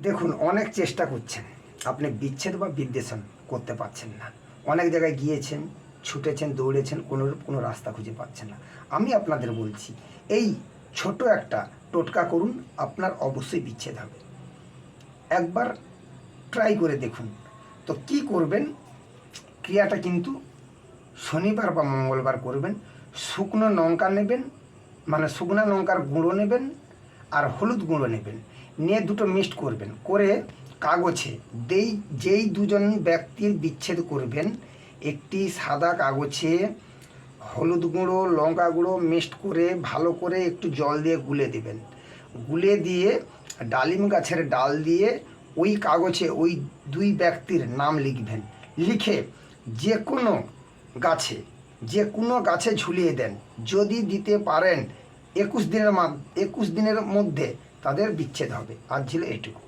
দেখুন, অনেক চেষ্টা করছেন, আপনি বিচ্ছেদ বা বিদ্বেষণ করতে পারছেন না। অনেক জায়গায় গিয়েছেন, ছুটেছেন, দৌড়েছেন, কোনো রাস্তা খুঁজে পাচ্ছেন না। আমি আপনাদের বলছি, এই ছোট একটা টোটকা করুন, আপনার অবশ্যই বিচ্ছেদ হবে। একবার ট্রাই করে দেখুন। তো কি করবেন, ক্রিয়াটা কিন্তু শনিবার বা মঙ্গলবার করবেন। শুকনো লঙ্কা নেবেন, মানে শুকনো লঙ্কার গুঁড়ো নেবেন আর হলুদ গুঁড়ো নেবেন, নিয়ে দুটো মিক্সড করবেন, করে কাগজে যেই দুজন ব্যক্তির বিচ্ছেদ করবেন একটি সাদা কাগজে হলুদ গুঁড়ো লঙ্কা গুঁড়ো মিক্সড করে ভালো করে একটু জল দিয়ে গুলে দেবেন। গুলে দিয়ে ডালিম গাছের ডাল দিয়ে ওই কাগজে ওই দুই ব্যক্তির নাম লিখবেন। লিখে যে কোনো গাছে ঝুলিয়ে দেন। যদি দিতে পারেন 21 দিনের মধ্যে তাদের বিচ্ছেদ হবে। আজ ছিল এটুকু।